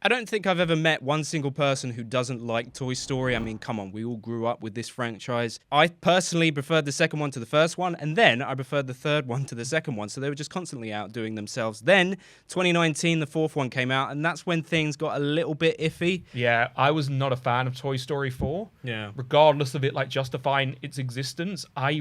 I don't think I've ever met one single person who doesn't like Toy Story. I mean, come on, we all grew up with this franchise. I personally preferred the second one to the first one, and then I preferred the third one to the second one, so they were just constantly outdoing themselves. Then, 2019, the fourth one came out, and that's when things got a little bit iffy. Yeah, I was not a fan of Toy Story 4. Yeah. Regardless of it, like, justifying its existence, I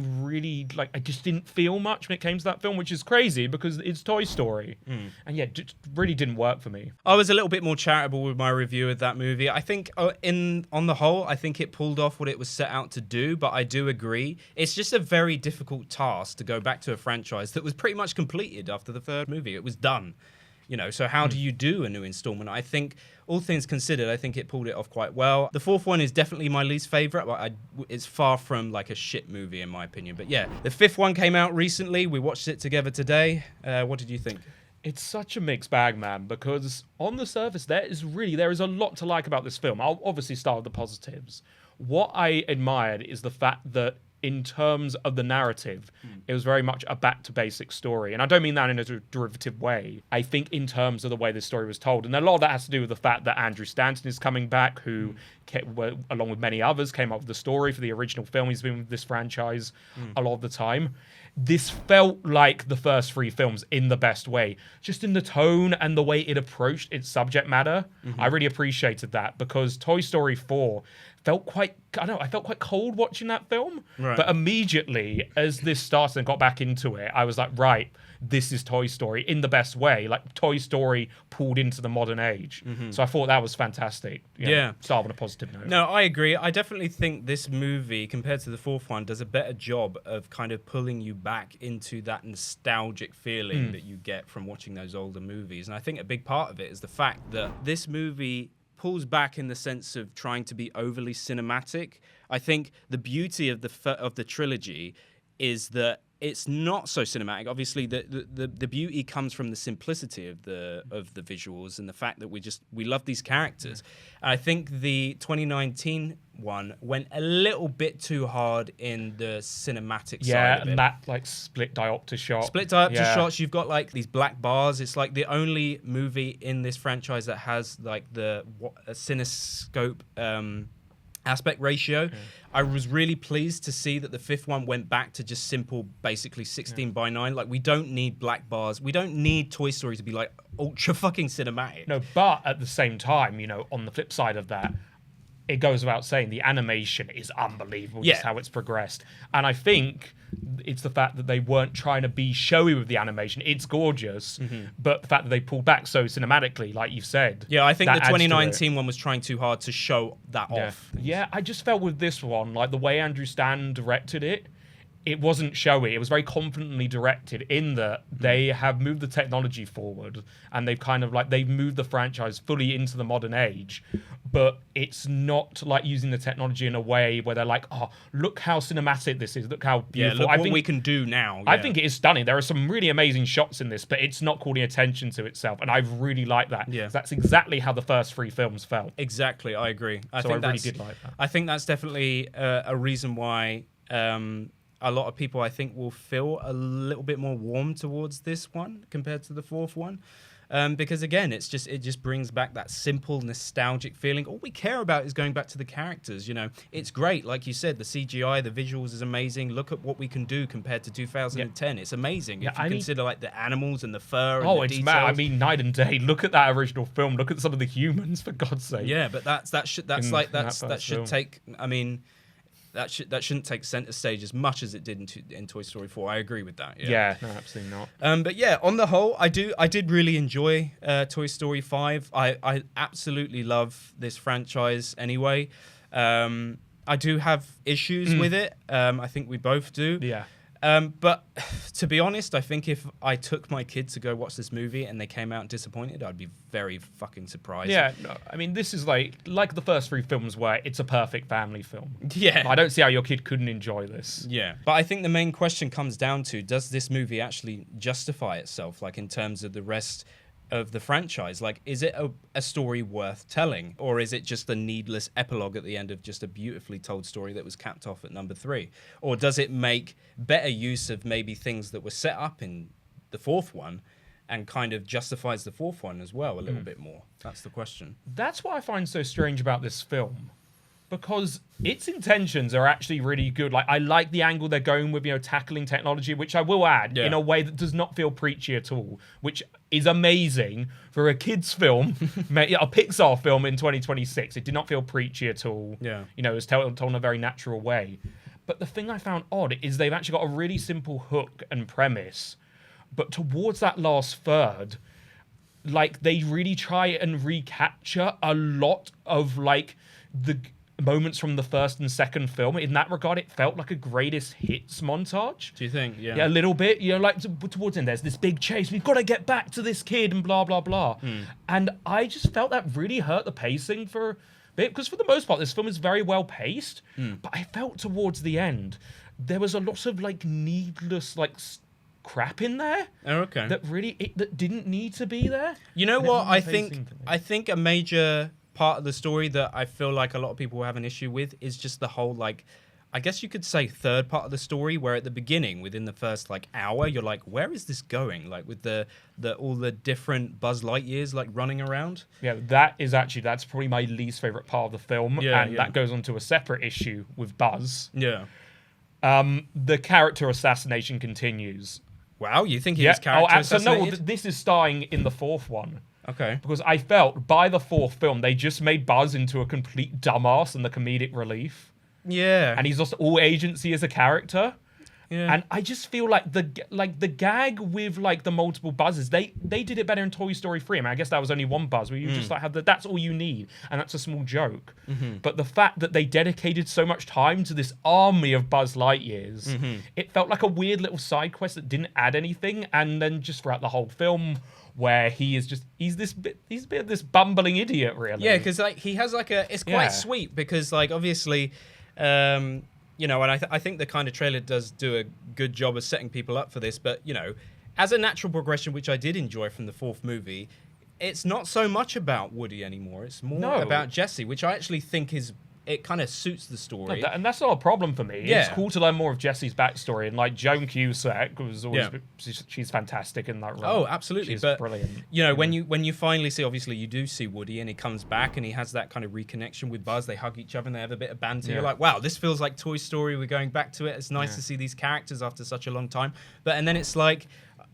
just didn't feel much when it came to that film, which is crazy because it's Toy Story. And yeah, it just really didn't work for me. I was a little bit more charitable with my review of that movie. I think on the whole, I think it pulled off what it was set out to do, but I do agree. It's just a very difficult task to go back to a franchise that was pretty much completed after the third movie. It was done. So how do you do a new installment? I think, all things considered, I think it pulled it off quite well. The fourth one is definitely my least favorite, but it's far from like a shit movie in my opinion. But yeah, the fifth one came out recently. We watched it together today. What did you think? It's such a mixed bag, man, because on the surface, there is a lot to like about this film. I'll obviously start with the positives. What I admired is the fact that in terms of the narrative, it was very much a back-to-basic story. And I don't mean that in a derivative way. I think in terms of the way this story was told. And a lot of that has to do with the fact that Andrew Stanton is coming back, who, along with many others, came up with the story for the original film. He's been with this franchise a lot of the time. This felt like the first three films in the best way. Just in the tone and the way it approached its subject matter. I really appreciated that because Toy Story 4 felt quite cold watching that film. Right. But immediately, as this started and got back into it, I was like, right, this is Toy Story in the best way. Like, Toy Story pulled into the modern age. So I thought that was fantastic. Yeah. Start on a positive note. No, I agree. I definitely think this movie, compared to the fourth one, does a better job of kind of pulling you back into that nostalgic feeling that you get from watching those older movies. And I think a big part of it is the fact that this movie pulls back in the sense of trying to be overly cinematic. I think the beauty of the trilogy is that it's not so cinematic. Obviously, the beauty comes from the simplicity of the visuals and the fact that we love these characters. And I think the 2019 one went a little bit too hard in the cinematic side of it. And that like split diopter shot. Shots. You've got like these black bars. It's like the only movie in this franchise that has like a cinescope aspect ratio. I was really pleased to see that the fifth one went back to just simple, basically 16 by 9. Like, we don't need black bars. We don't need Toy Story to be like ultra fucking cinematic. No, but at the same time, on the flip side of that, it goes without saying the animation is unbelievable, just how it's progressed. And I think it's the fact that they weren't trying to be showy with the animation. It's gorgeous, but the fact that they pulled back so cinematically, like you've said. Yeah, I think the 2019 one was trying too hard to show that off. Yeah, I just felt with this one, like the way Andrew Stanton directed it, it wasn't showy. It was very confidently directed in that they have moved the technology forward and they've moved the franchise fully into the modern age. But it's not like using the technology in a way where they're like, oh, look how cinematic this is. Look how beautiful. Look what we can do now. Yeah. I think it is stunning. There are some really amazing shots in this, but it's not calling attention to itself. And I really like that. Yeah. That's exactly how the first three films felt. Exactly. I agree. I really did like that. I think that's definitely a reason why a lot of people, I think, will feel a little bit more warm towards this one compared to the fourth one. Because again, it just brings back that simple nostalgic feeling. All we care about is going back to the characters. It's great, like you said, the CGI, the visuals is amazing. Look at what we can do compared to 2010. It's amazing. If you consider like the animals and the fur. And the details. Mad. I mean, night and day. Look at that original film. Look at some of the humans, for God's sake. Yeah, but that should take. I mean, that shouldn't take center stage as much as it did in Toy Story 4. I agree with that. Yeah, no, absolutely not. But yeah, on the whole, I did really enjoy Toy Story 5. I absolutely love this franchise anyway. I do have issues with it. I think we both do. Yeah. But to be honest, I think if I took my kid to go watch this movie and they came out disappointed, I'd be very fucking surprised. Yeah, no, I mean, this is like the first three films where it's a perfect family film. Yeah. I don't see how your kid couldn't enjoy this. Yeah. But I think the main question comes down to, does this movie actually justify itself, like in terms of the rest of the franchise? Like, is it a story worth telling, or is it just a needless epilogue at the end of just a beautifully told story that was capped off at number 3? Or does it make better use of maybe things that were set up in the fourth one and kind of justifies the fourth one as well a little bit more. That's the question. That's what I find so strange about this film, because its intentions are actually really good. Like, I like the angle they're going with, tackling technology, which I will add in a way that does not feel preachy at all, which is amazing for a kid's film, a Pixar film in 2026. It did not feel preachy at all. Yeah. It was told in a very natural way. But the thing I found odd is they've actually got a really simple hook and premise, but towards that last third, like, they really try and recapture a lot of, like, the moments from the first and second film. In that regard, it felt like a greatest hits montage. Do you think? Yeah, a little bit. Like, towards the end, there's this big chase. We've got to get back to this kid and blah, blah, blah. And I just felt that really hurt the pacing for a bit, because for the most part, this film is very well paced. But I felt towards the end, there was a lot of, like, needless, like, crap in there. Oh, okay. That really, that didn't need to be there. You know what? I think a major part of the story that I feel like a lot of people have an issue with is just the whole, like, I guess you could say third part of the story, where at the beginning, within the first like hour, you're like, where is this going? Like, with the all the different Buzz Lightyears like running around. Yeah, that's probably my least favorite part of the film. That goes on to a separate issue with Buzz. Yeah. The character assassination continues. Wow, you think he was character assassinated? No, this is starting in the fourth one. Okay. Because I felt by the fourth film, they just made Buzz into a complete dumbass and the comedic relief. Yeah. And he's lost all agency as a character. Yeah. And I just feel like the gag with like the multiple buzzes, they did it better in Toy Story 3. I mean, I guess that was only one buzz where you just like have that's all you need, and that's a small joke. But the fact that they dedicated so much time to this army of Buzz Lightyears, it felt like a weird little side quest that didn't add anything. And then just throughout the whole film, where he's a bit of this bumbling idiot, really. Yeah, because like he has like it's quite sweet, because like obviously. And I think the kind of trailer does do a good job of setting people up for this. But, as a natural progression, which I did enjoy from the fourth movie, it's not so much about Woody anymore. It's more about Jessie, which I actually think it kind of suits the story. And that's not a problem for me. Yeah. It's cool to learn more of Jessie's backstory. And like Joan Cusack was always, she's fantastic in that role. Oh, absolutely. She's but brilliant. When you finally see, obviously you do see Woody and he comes back and he has that kind of reconnection with Buzz. They hug each other and they have a bit of banter. Yeah. You're like, wow, this feels like Toy Story. We're going back to it. It's nice to see these characters after such a long time. And then it's like,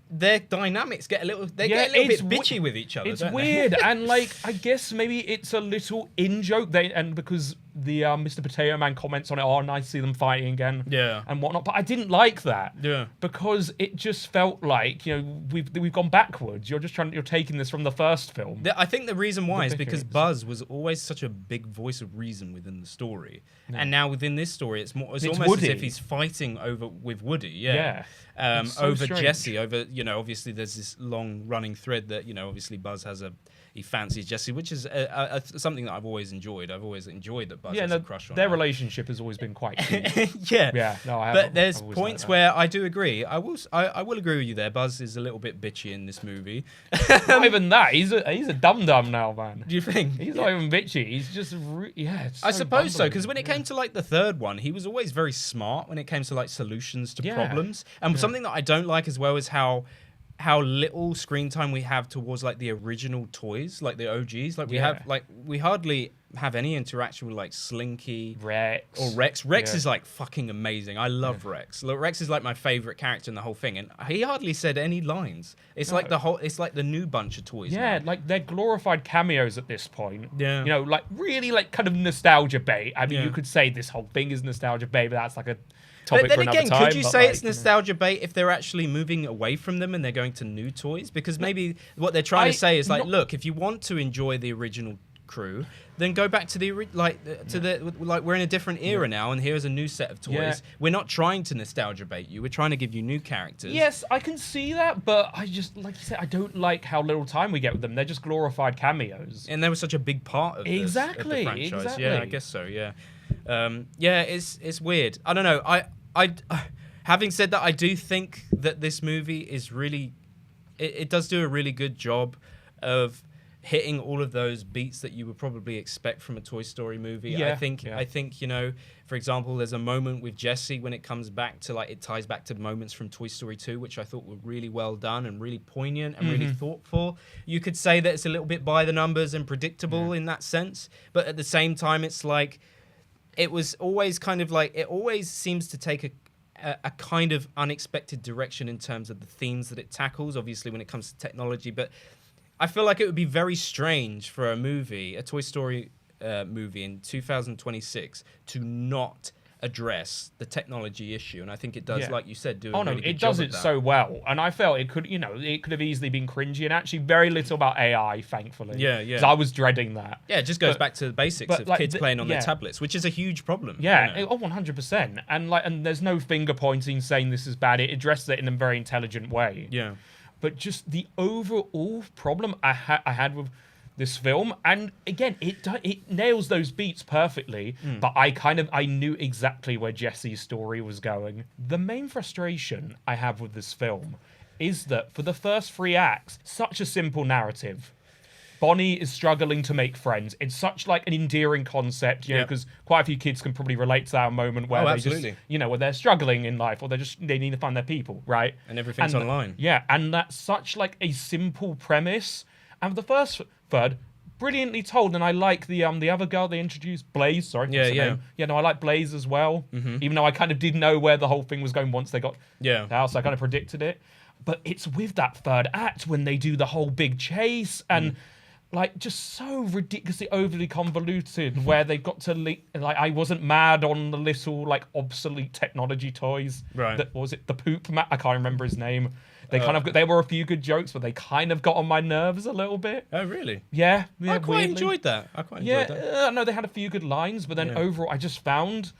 their dynamics get a little bit bitchy with each other. It's weird. And like, I guess maybe it's a little in-joke, and because the Mr. Potato Man comments on it, oh, nice to see them fighting again, and whatnot. But I didn't like that, because it just felt like we've gone backwards. You're taking this from the first film. I think the reason why is because Buzz was always such a big voice of reason within the story, and now within this story, it's almost Woody. as if he's fighting with Woody, so over strange. Jessie, over obviously there's this long running thread that obviously Buzz he fancies Jessie, which is something that I've always enjoyed. I've always enjoyed that Buzz has a crush on their her. Relationship has always been quite cute. But there's points where I do agree. I will agree with you there. Buzz is a little bit bitchy in this movie. Not even that. He's a dum-dum now, man. Do you think? He's not even bitchy. He's just I suppose so, because when it came to like the third one, he was always very smart when it came to like solutions to problems. And something that I don't like as well is how little screen time we have towards like the original toys, like the OGs. Like we hardly have any interaction with like Slinky, Rex, or Rex. Rex is like fucking amazing. I love Rex. Look, Rex is like my favorite character in the whole thing, and he hardly said any lines. It's like it's like the new bunch of toys. Yeah, now. like they're glorified cameos at this point. Yeah, like really like kind of nostalgia bait. I mean, you could say this whole thing is nostalgia bait, but that's like a topic for another time. Could you say it's nostalgia bait if they're actually moving away from them and they're going to new toys? Because maybe what they're trying to say is like, look, if you want to enjoy the original crew, then go back to we're in a different era now, and here's a new set of toys. Yeah. We're not trying to nostalgia bait you. We're trying to give you new characters. Yes, I can see that, but I just, like you said, I don't like how little time we get with them. They're just glorified cameos. And they were such a big part of the franchise. Exactly. Yeah, I guess so. Yeah. It's weird. I don't know. I having said that, I do think that this movie is really, it does do a really good job of hitting all of those beats that you would probably expect from a Toy Story movie. I think for example, there's a moment with Jessie when it comes back to it ties back to the moments from Toy Story 2, which I thought were really well done and really poignant and really thoughtful. You could say that it's a little bit by the numbers and predictable in that sense, but at the same time, it's like it was always kind of like it always seems to take a kind of unexpected direction in terms of the themes that it tackles, obviously when it comes to technology, but I feel like it would be very strange for a Toy Story movie in 2026 to not address the technology issue, and I think it does, like you said, do a really good job of that. It does it so well, and I felt it could have easily been cringy, and actually very little about AI, thankfully. Yeah. Because I was dreading that. Yeah, it just goes back to the basics of kids playing on their tablets, which is a huge problem. Yeah, 100%. And there's no finger pointing saying this is bad. It addresses it in a very intelligent way. Yeah. But just the overall problem I had with this film, and again, it nails those beats perfectly, but I knew exactly where Jessie's story was going. The main frustration I have with this film is that for the first 3 acts, such a simple narrative. Bonnie is struggling to make friends. It's such an endearing concept, because quite a few kids can probably relate to that moment where they just, where they're struggling in life or they need to find their people, right? And everything's online. Yeah, and that's such a simple premise. And for the first third, brilliantly told. And I like the other girl they introduced, Blaze. Sorry, name? Yeah, no, I like Blaze as well. Even though I kind of did know where the whole thing was going once they got out, so I kind of predicted it. But it's with that third act when they do the whole big chase and. Just so ridiculously overly convoluted where they got to I wasn't mad on the little obsolete technology toys. Right. That was it the poop mat? I can't remember his name. They there were a few good jokes, but they kind of got on my nerves a little bit. Oh, really? Yeah. I quite enjoyed that. No, they had a few good lines, but then overall I just found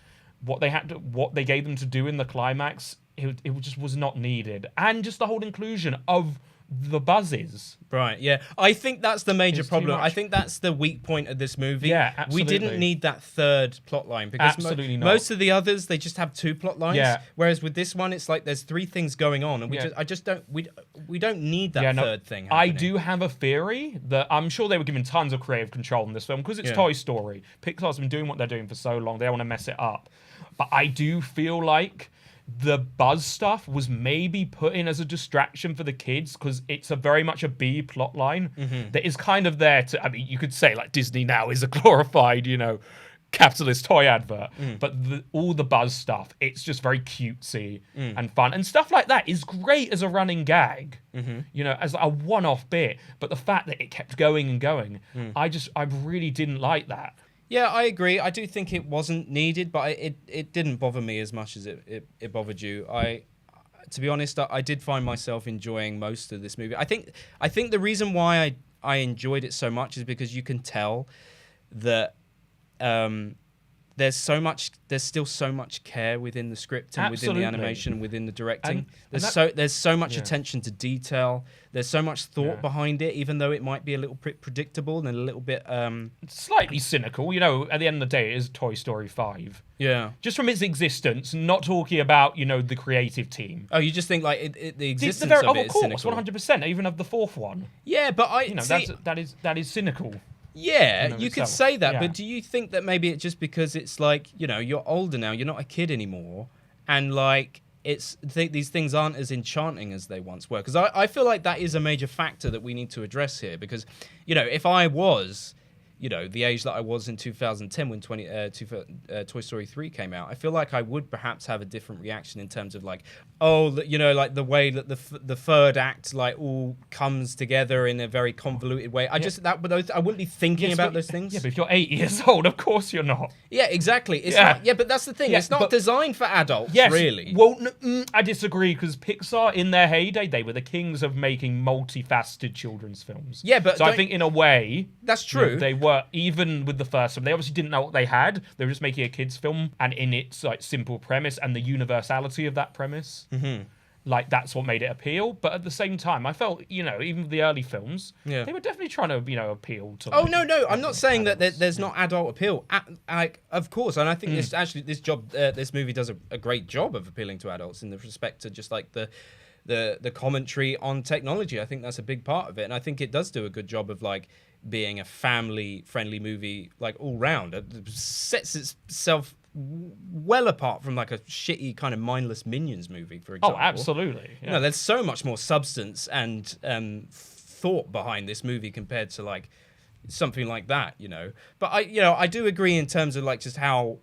what they gave them to do in the climax, it just was not needed. And just the whole inclusion of the buzzes. Right, yeah. I think that's the major problem. I think that's the weak point of this movie. Yeah, absolutely. We didn't need that third plot line because most of the others, they just have 2 plot lines. Yeah. Whereas with this one, it's there's 3 things going on, and we don't need that third thing happening. I do have a theory that I'm sure they were given tons of creative control in this film because it's Toy Story. Pixar's been doing what they're doing for so long, they don't want to mess it up. But I do feel like the Buzz stuff was maybe put in as a distraction for the kids because it's very much a B plot line that is kind of there to, you could say Disney now is a glorified, capitalist toy advert, but all the Buzz stuff, it's just very cutesy and fun. And stuff like that is great as a running gag, as a one-off bit. But the fact that it kept going and going, I really didn't like that. Yeah, I agree. I do think it wasn't needed, but it didn't bother me as much as it bothered you. To be honest, I did find myself enjoying most of this movie. I think the reason why I enjoyed it so much is because you can tell that there's still so much care within the script and within the animation and within the directing. There's so much attention to detail. There's so much thought behind it, even though it might be a little bit predictable and a little bit slightly cynical. At the end of the day, it is Toy Story 5. Yeah. Just from its existence, not talking about, the creative team. Oh, you just think the existence of it is cynical. Of course, 100%, even of the 4th one. Yeah, but that is cynical. Yeah, you could say that, but do you think that maybe it's just because it's you're older now, you're not a kid anymore, and these things aren't as enchanting as they once were? Because I feel like that is a major factor that we need to address here, because, if I was, the age that I was in 2010 when Toy Story 3 came out, I feel like I would perhaps have a different reaction in terms of the way that the third act all comes together in a very convoluted way. I wouldn't be thinking about those things. Yeah, but if you're 8 years old, of course you're not. Yeah, exactly. It's not, but that's the thing. It's not designed for adults, really. Well, I disagree, because Pixar, in their heyday, they were the kings of making multifaceted children's films. Yeah, but I think in a way, that's true. They were, even with the first one, they obviously didn't know what they had. They were just making a kids' film, and in its simple premise and the universality of that premise. That's what made it appeal. But at the same time, I felt, even with the early films, they were definitely trying to, appeal to. Oh, no, I'm not saying that there's not adult appeal. Of course, and I think this movie does a great job of appealing to adults in the respect to just the commentary on technology. I think that's a big part of it, and I think it does do a good job of being a family-friendly movie, like all round. It sets itself well apart from like a shitty kind of mindless Minions movie, for example. Oh, absolutely. Yeah. You know, there's so much more substance and thought behind this movie compared to like something like that, you know. But I do agree in terms of like just how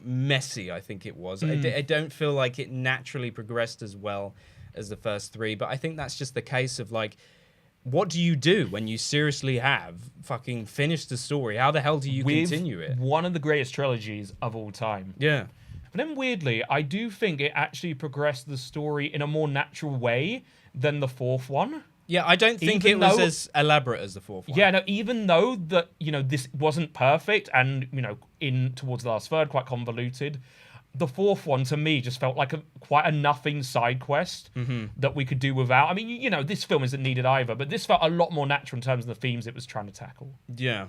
messy I think it was. I don't feel like it naturally progressed as well as the first three, but I think that's just the case of like, what do you do when you seriously have fucking finished the story? How the hell do you continue it? One of the greatest trilogies of all time. Yeah. But then weirdly, I do think it actually progressed the story in a more natural way than the fourth one. Yeah, I don't think it was as elaborate as the fourth one. Yeah, no, even though that, this wasn't perfect and, in towards the last third, quite convoluted, the fourth one to me just felt like quite a nothing side quest that we could do without. I mean, this film isn't needed either, but this felt a lot more natural in terms of the themes it was trying to tackle. Yeah,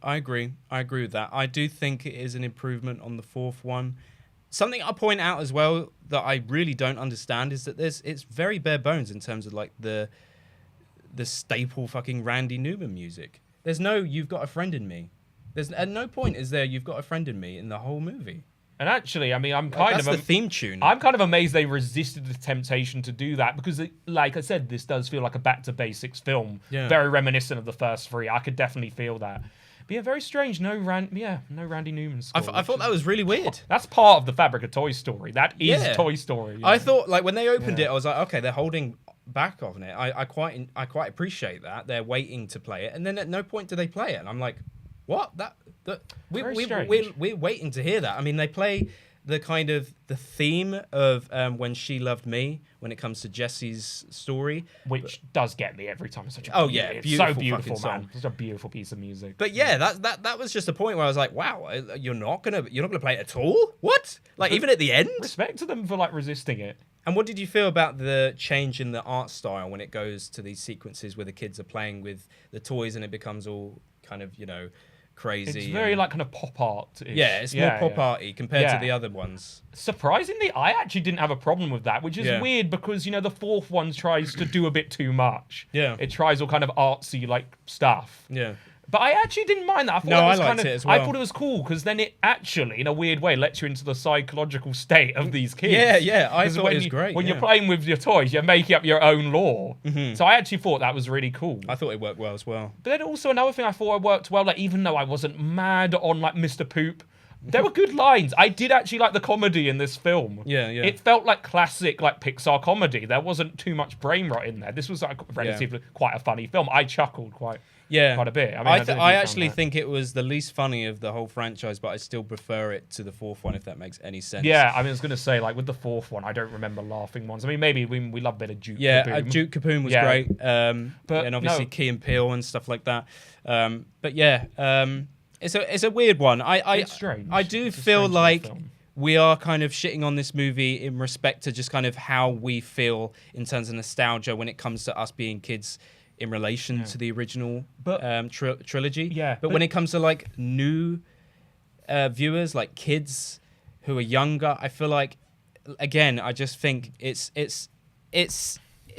I agree with that. I do think it is an improvement on the fourth one. Something I'll point out as well that I really don't understand is that it's very bare bones in terms of like the staple fucking Randy Newman music. There's no "You've Got a Friend in Me." There's at no point is there "You've Got a Friend in Me" in the whole movie. And actually, I mean, that's the theme tune. I'm kind of amazed they resisted the temptation to do that because, like I said, this does feel like a back to basics film, very reminiscent of the first three. I could definitely feel that. But yeah, very strange. No Randy Newman score. I thought that was really weird. That's part of the fabric of Toy Story. That is Toy Story. I thought, like, when they opened it, I was like, okay, they're holding back on it. I quite appreciate that. They're waiting to play it, and then at no point do they play it. And I'm like, what? We're waiting to hear that. I mean, they play the kind of the theme of When She Loved Me when it comes to Jessie's story, which does get me every time. It's such a beautiful, so beautiful, man. song. Such a beautiful piece of music. But yeah, that was just a point where I was like, wow, you're not gonna play it at all? What? Like even at the end? Respect to them for like resisting it. And what did you feel about the change in the art style when it goes to these sequences where the kids are playing with the toys and it becomes all kind of, crazy? It's very like kind of pop art. Yeah, it's more pop arty compared to the other ones. Surprisingly, I actually didn't have a problem with that, which is weird because, the fourth one tries to do a bit too much. Yeah. It tries all kind of artsy like stuff. Yeah. But I actually didn't mind that. I thought I liked it as well. I thought it was cool because then it actually, in a weird way, lets you into the psychological state of these kids. Yeah. I thought it was great. When you're playing with your toys, you're making up your own lore. Mm-hmm. So I actually thought that was really cool. I thought it worked well as well. But then also another thing I thought it worked well, like even though I wasn't mad on like Mr. Poop, there were good lines. I did actually like the comedy in this film. Yeah. It felt like classic like Pixar comedy. There wasn't too much brain rot in there. This was like relatively quite a funny film. I chuckled quite a bit. I mean, I actually think it was the least funny of the whole franchise, but I still prefer it to the fourth one, if that makes any sense. Yeah, I mean, I was going to say, like, with the fourth one, I don't remember laughing ones. I mean, maybe we love a bit of Duke Caboom. Duke Caboom was great. And obviously Key and Peele and stuff like that. But yeah, it's a weird one. It's strange. I do feel like we are kind of shitting on this movie in respect to just kind of how we feel in terms of nostalgia when it comes to us being kids in relation to the original trilogy. Yeah. But when it comes to like new viewers, like kids who are younger, I feel like, again, I just think it's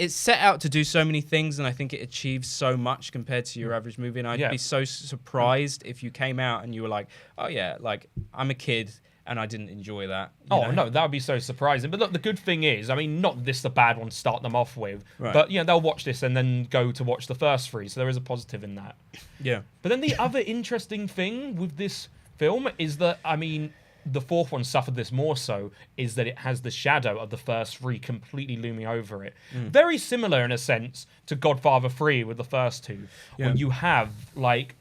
set out to do so many things, and I think it achieves so much compared to your average movie. And I'd be so surprised if you came out and you were like, oh yeah, like I'm a kid and I didn't enjoy that. No, that would be so surprising. But look, the good thing is, I mean, not this the bad one to start them off with, but they'll watch this and then go to watch the first three. So there is a positive in that. Yeah. But then the other interesting thing with this film is that, I mean, the fourth one suffered this more so, is that it has the shadow of the first three completely looming over it. Very similar in a sense to Godfather 3 with the first two. When you have like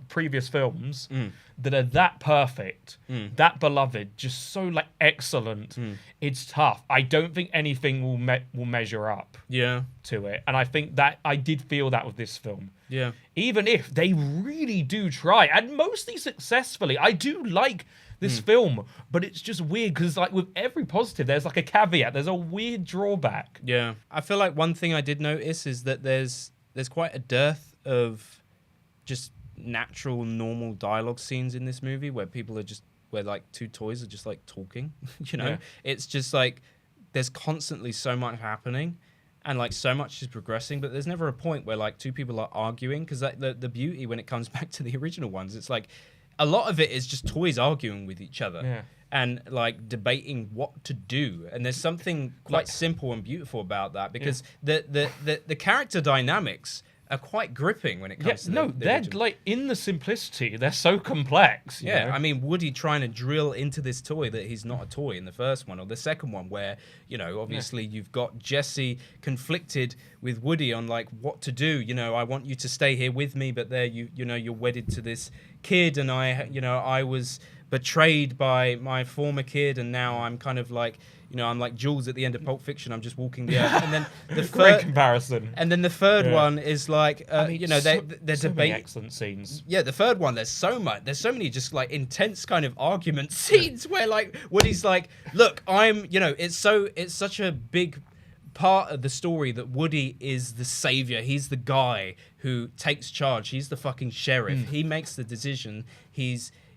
previous films that are that perfect, that beloved, just so like excellent. It's tough. I don't think anything will measure up to it. And I think that I did feel that with this film. Yeah. Even if they really do try, and mostly successfully, I do like this film, but it's just weird because like with every positive, there's like a caveat. There's a weird drawback. Yeah. I feel like one thing I did notice is that there's quite a dearth of just natural, normal dialogue scenes in this movie where like two toys are just like talking. It's just like there's constantly so much happening, and like so much is progressing, but there's never a point where like two people are arguing, because the beauty when it comes back to the original ones, it's like a lot of it is just toys arguing with each other. Yeah. And like debating what to do, and there's something quite simple and beautiful about that, because the character dynamics are quite gripping when it comes to they're original. like in the simplicity, they're so complex. You know? I mean, Woody trying to drill into this toy that he's not a toy in the first one, or the second one, where, you know, obviously you've got Jessie conflicted with Woody on like what to do. You know, I want you to stay here with me, but there you know, you're wedded to this kid, and I was betrayed by my former kid, and now I'm kind of like, you know, I'm like Jules at the end of Pulp Fiction. I'm just walking the earth. And then the great comparison. And then the third one is like, you know, they're so debating. many excellent scenes. Yeah, the third one, there's so many just like intense kind of argument scenes where like Woody's like, look, you know, it's such a big part of the story that Woody is the savior. He's the guy who takes charge. He's the fucking sheriff. He makes the decision.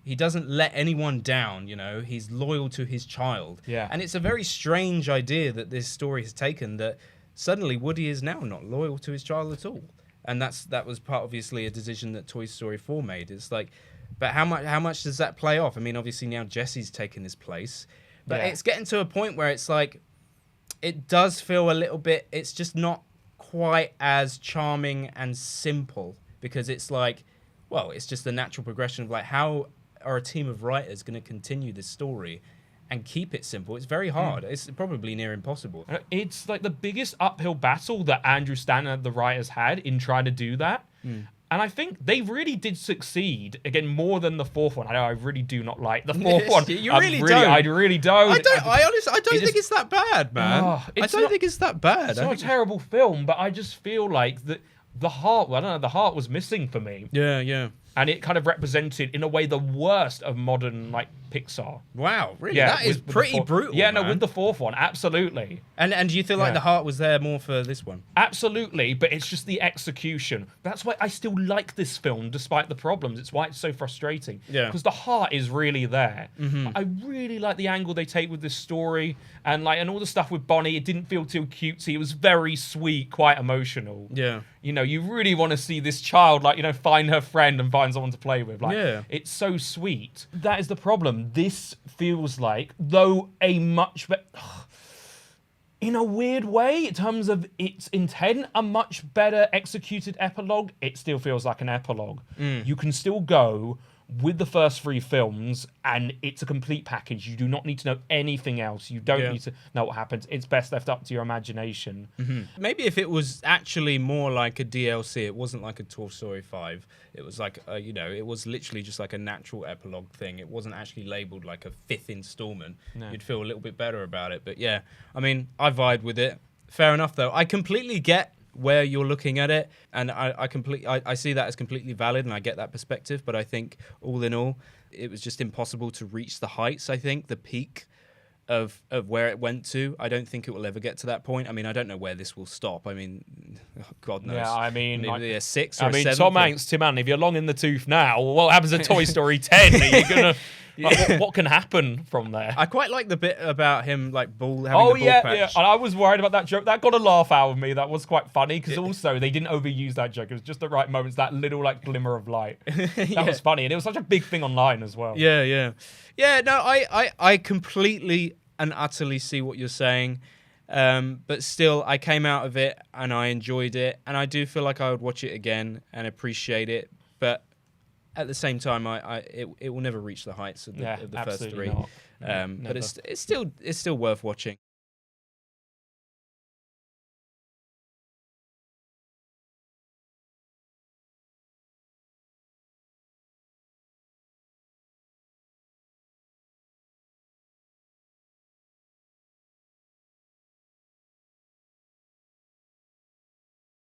He doesn't let anyone down, you know. He's loyal to his child. Yeah. And it's a very strange idea that this story has taken, that suddenly Woody is now not loyal to his child at all. And that was obviously a decision that Toy Story 4 made. It's like, but how much does that play off? I mean, obviously now Jessie's taken his place. But it's getting to a point where it's like, it does feel a little bit, it's just not quite as charming and simple, because it's like, well, it's just the natural progression of like, how are a team of writers going to continue this story and keep it simple? It's very hard. It's probably near impossible. It's like the biggest uphill battle that Andrew Stanton and the writers had in trying to do that. And I think they really did succeed, again, more than the fourth one. I know I really do not like the fourth one. You really don't. I really don't. I honestly don't think it's that bad, man. I don't think it's that bad. It's not a terrible film, but I just feel like the heart, well, I don't know, the heart was missing for me. Yeah. And it kind of represented, in a way, the worst of modern, like, Pixar. Wow, really? Yeah, that is pretty brutal, Yeah, man. no, with the fourth one, absolutely. And do you feel like the heart was there more for this one? Absolutely, but it's just the execution. That's why I still like this film, despite the problems. It's why it's so frustrating. Yeah. Because the heart is really there. I really like the angle they take with this story, and all the stuff with Bonnie. It didn't feel too cutesy. It was very sweet, quite emotional. Yeah. You know, you really want to see this child, find her friend and find someone to play with. It's so sweet. That is the problem. This feels like, though a much better, in a weird way, in terms of its intent, a much better executed epilogue, it still feels like an epilogue. You can still go with the first three films, and it's a complete package. You do not need to know anything else. You don't need to know what happens. It's best left up to your imagination. Maybe if it was actually more like a DLC, it wasn't like a Toy Story 5. It was like, it was literally just like a natural epilogue thing. It wasn't actually labeled like a fifth installment. No. You'd feel a little bit better about it. But yeah, I mean, I vibe with it. Fair enough, though. I completely get where you're looking at it, and I see that as completely valid, and I get that perspective. But I think all in all, it was just impossible to reach the heights. I think the peak of where it went to, I don't think it will ever get to that point. I mean, I don't know where this will stop. I mean, God knows. Yeah, I mean, maybe a 6 or a 7. Tom Hanks, Tim Allen, if you're long in the tooth now, what happens at Toy Story 10? Are you gonna? What can happen from there? I quite like the bit about him having the ball patch. Yeah. And I was worried about that joke. That got a laugh out of me. That was quite funny, because also they didn't overuse that joke. It was just the right moments, that little glimmer of light. That was funny, and it was such a big thing online as well. Yeah. No, I completely and utterly see what you're saying, but still, I came out of it and I enjoyed it, and I do feel like I would watch it again and appreciate it, but at the same time, it will never reach the heights of the first three. Not. But it's still worth watching.